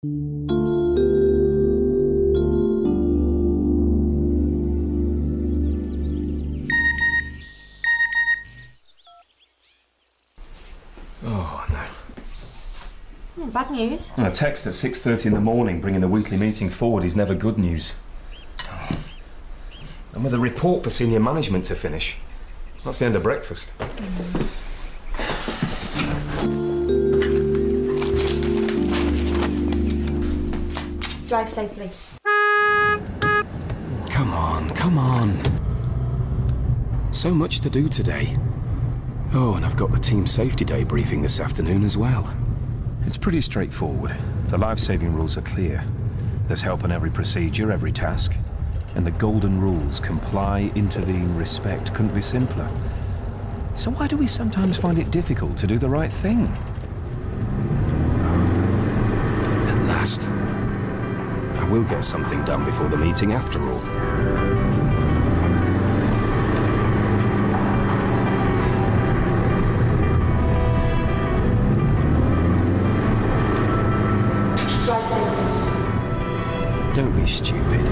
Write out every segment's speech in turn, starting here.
Oh, no. Bad news. A text at 6:30 in the morning bringing the weekly meeting forward is never good news. And with a report for senior management to finish. That's the end of breakfast. Drive safely. Come on, come on. So much to do today. Oh, and I've got the team safety day briefing this afternoon as well. It's pretty straightforward. The life-saving rules are clear. There's help on every procedure, every task. And the golden rules, comply, intervene, respect, couldn't be simpler. So why do we sometimes find it difficult to do the right thing? At last. I will get something done before the meeting after all. Don't be stupid.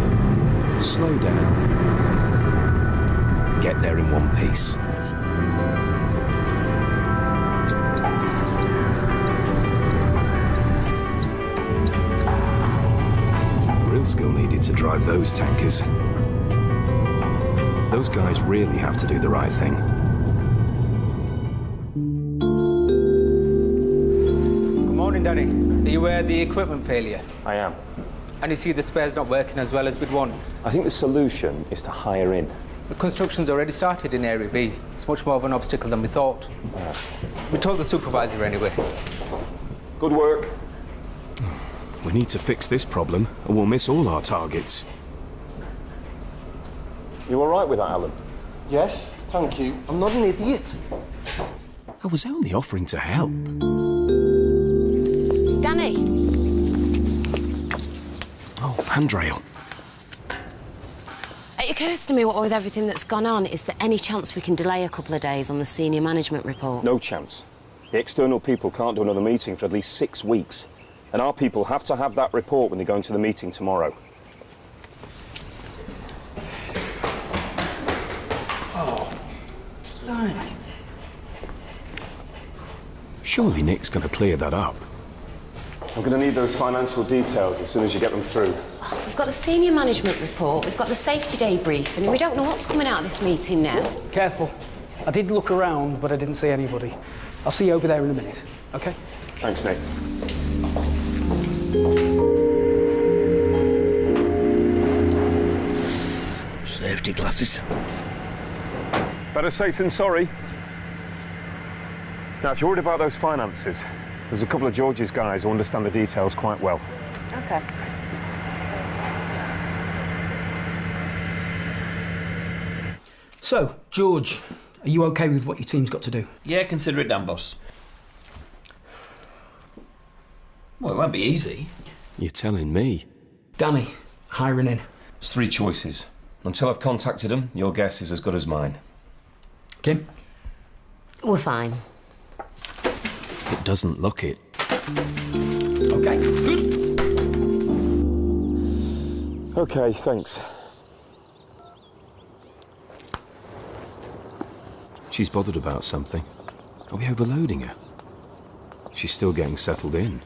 Slow down. Get there in one piece. Real skill needed to drive those tankers. Those guys really have to do the right thing. Good morning, Danny. Are you aware of the equipment failure? I am. And you see the spares not working as well as we'd want. I think the solution is to hire in. The construction's already started in Area B. It's much more of an obstacle than we thought. We told the supervisor anyway. Good work. We need to fix this problem, or we'll miss all our targets. You all right with that, Alan? Yes, thank you. I'm not an idiot. I was only offering to help. Danny! Oh, handrail. It occurs to me, what with everything that's gone on, is there any chance we can delay a couple of days on the senior management report? No chance. The external people can't do another meeting for at least 6 weeks. And our people have to have that report when they go into the meeting tomorrow. Oh, no. Surely Nick's going to clear that up. I'm going to need those financial details as soon as you get them through. Oh, we've got the senior management report, we've got the safety day brief, and we don't know what's coming out of this meeting now. Careful. I did look around, but I didn't see anybody. I'll see you over there in a minute, OK? Thanks, Nick. Safety glasses. Better safe than sorry. Now, if you're worried about those finances, there's a couple of George's guys who understand the details quite well. OK. So, George, are you OK with what your team's got to do? Yeah, consider it done, boss. Well, it won't be easy. You're telling me? Danny, hiring in. There's 3 choices. Until I've contacted them, your guess is as good as mine. Kim? We're fine. It doesn't look it. OK. OK, thanks. She's bothered about something. Are we overloading her? She's still getting settled in.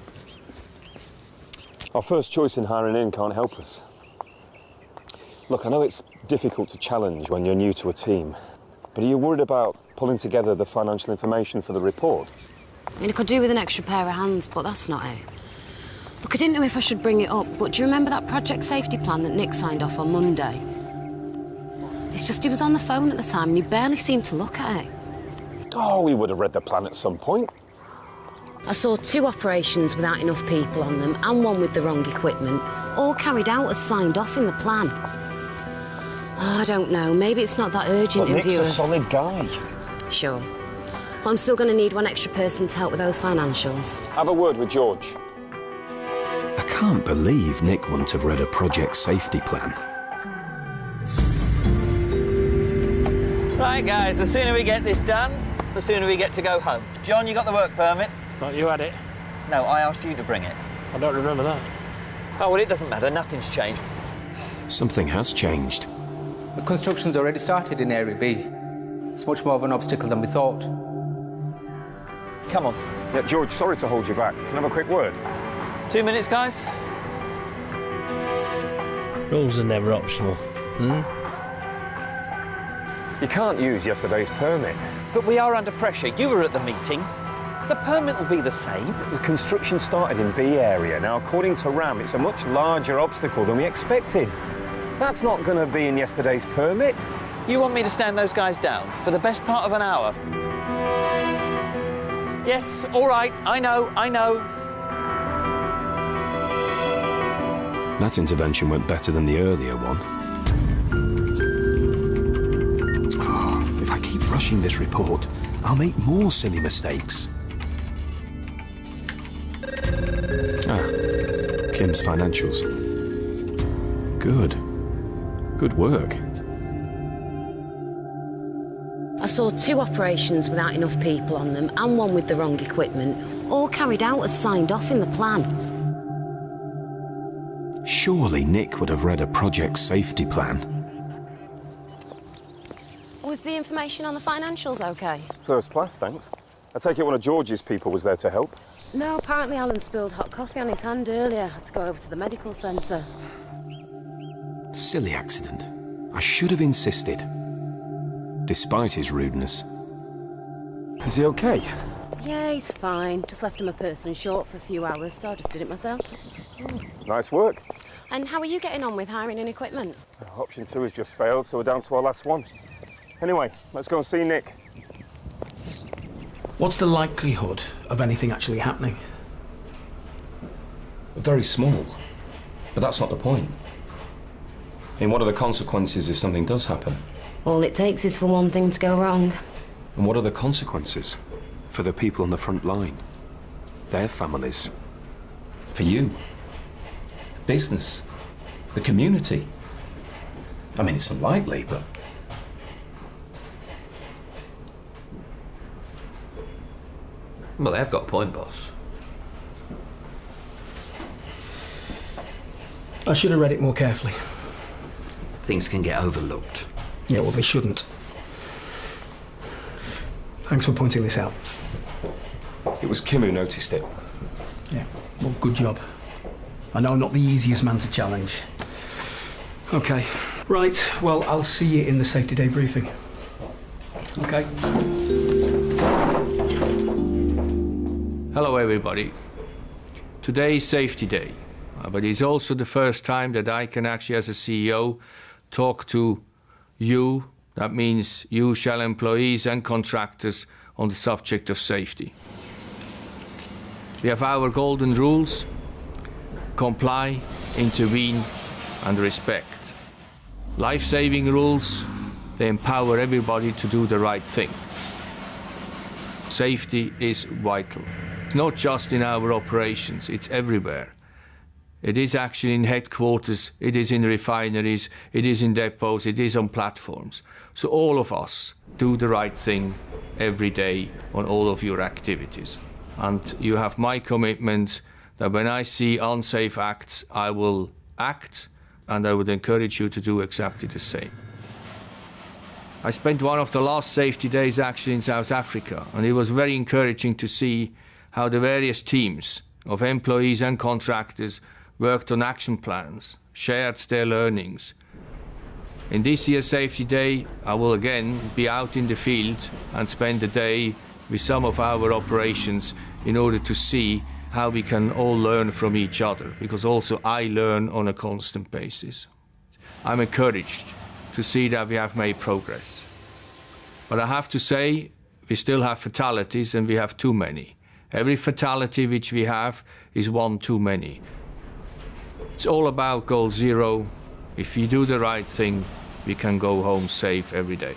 Our first choice in hiring in can't help us. Look, I know it's difficult to challenge when you're new to a team, but are you worried about pulling together the financial information for the report? I mean, I could do with an extra pair of hands, but that's not it. Look, I didn't know if I should bring it up, but do you remember that project safety plan that Nick signed off on Monday? It's just he was on the phone at the time and he barely seemed to look at it. Oh, we would have read the plan at some point. I saw 2 operations without enough people on them and one with the wrong equipment, all carried out as signed off in the plan. Oh, I don't know, maybe it's not that urgent in view of... Nick's a solid guy. Sure. Well, I'm still going to need one extra person to help with those financials. Have a word with George. I can't believe Nick wouldn't have read a project safety plan. Right, guys, the sooner we get this done, the sooner we get to go home. John, you got the work permit? Thought you had it. No, I asked you to bring it. I don't remember that. Oh, well, it doesn't matter. Nothing's changed. Something has changed. The construction's already started in Area B. It's much more of an obstacle than we thought. Come on. Yeah, George, sorry to hold you back. Can I have a quick word? 2 minutes, guys? Rules are never optional. You can't use yesterday's permit. But we are under pressure. You were at the meeting. The permit will be the same. The construction started in B area. Now, according to RAM, it's a much larger obstacle than we expected. That's not going to be in yesterday's permit. You want me to stand those guys down for the best part of an hour? Yes, all right. I know. That intervention went better than the earlier one. Oh, if I keep rushing this report, I'll make more silly mistakes. Kim's financials. Good work. I saw 2 operations without enough people on them and one with the wrong equipment, all carried out as signed off in the plan. Surely Nick would have read a project safety plan. Was the information on the financials okay? First class, thanks. I take it one of George's people was there to help. No, apparently Alan spilled hot coffee on his hand earlier. Had to go over to the medical centre. Silly accident. I should have insisted. Despite his rudeness. Is he okay? Yeah, he's fine. Just left him a person short for a few hours, so I just did it myself. Nice work. And how are you getting on with hiring and equipment? Option 2 has just failed, so we're down to our last one. Anyway, let's go and see Nick. What's the likelihood of anything actually happening? Very small. But that's not the point. I mean, what are the consequences if something does happen? All it takes is for one thing to go wrong. And what are the consequences for the people on the front line? Their families? For you? The business? The community? I mean, it's unlikely, but... Well, they've got a point, boss. I should have read it more carefully. Things can get overlooked. Yeah, well, they shouldn't. Thanks for pointing this out. It was Kim who noticed it. Yeah, well, good job. I know I'm not the easiest man to challenge. OK, right, well, I'll see you in the safety day briefing. OK. Hello everybody. Today is safety day, but it's also the first time that I can actually, as a CEO, talk to you, that means you shall employees and contractors, on the subject of safety. We have our golden rules: comply, intervene and respect. Life-saving rules, they empower everybody to do the right thing. Safety is vital. It's not just in our operations, it's everywhere. It is actually in headquarters, it is in refineries, it is in depots, it is on platforms. So all of us do the right thing every day on all of your activities. And you have my commitment that when I see unsafe acts, I will act, and I would encourage you to do exactly the same. I spent one of the last safety days actually in South Africa, and it was very encouraging to see how the various teams of employees and contractors worked on action plans, shared their learnings. In this year's Safety Day, I will again be out in the field and spend the day with some of our operations in order to see how we can all learn from each other, because also I learn on a constant basis. I'm encouraged to see that we have made progress. But I have to say, we still have fatalities, and we have too many. Every fatality which we have is one too many. It's all about goal zero. If we do the right thing, we can go home safe every day.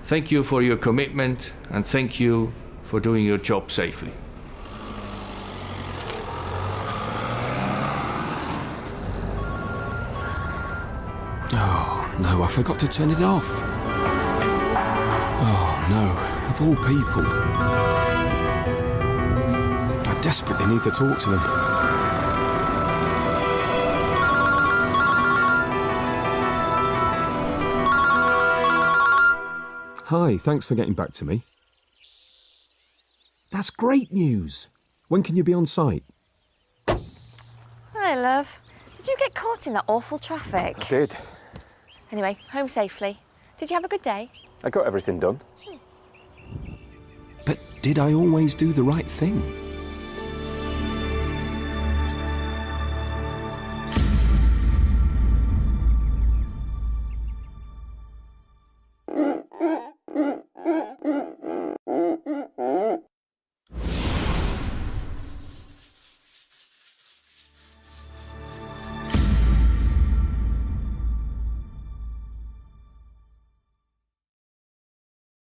Thank you for your commitment, and thank you for doing your job safely. Oh, no, I forgot to turn it off. Oh, no, of all people. I desperately need to talk to them. Hi, thanks for getting back to me. That's great news. When can you be on site? Hi, love. Did you get caught in that awful traffic? I did. Anyway, home safely. Did you have a good day? I got everything done. But did I always do the right thing?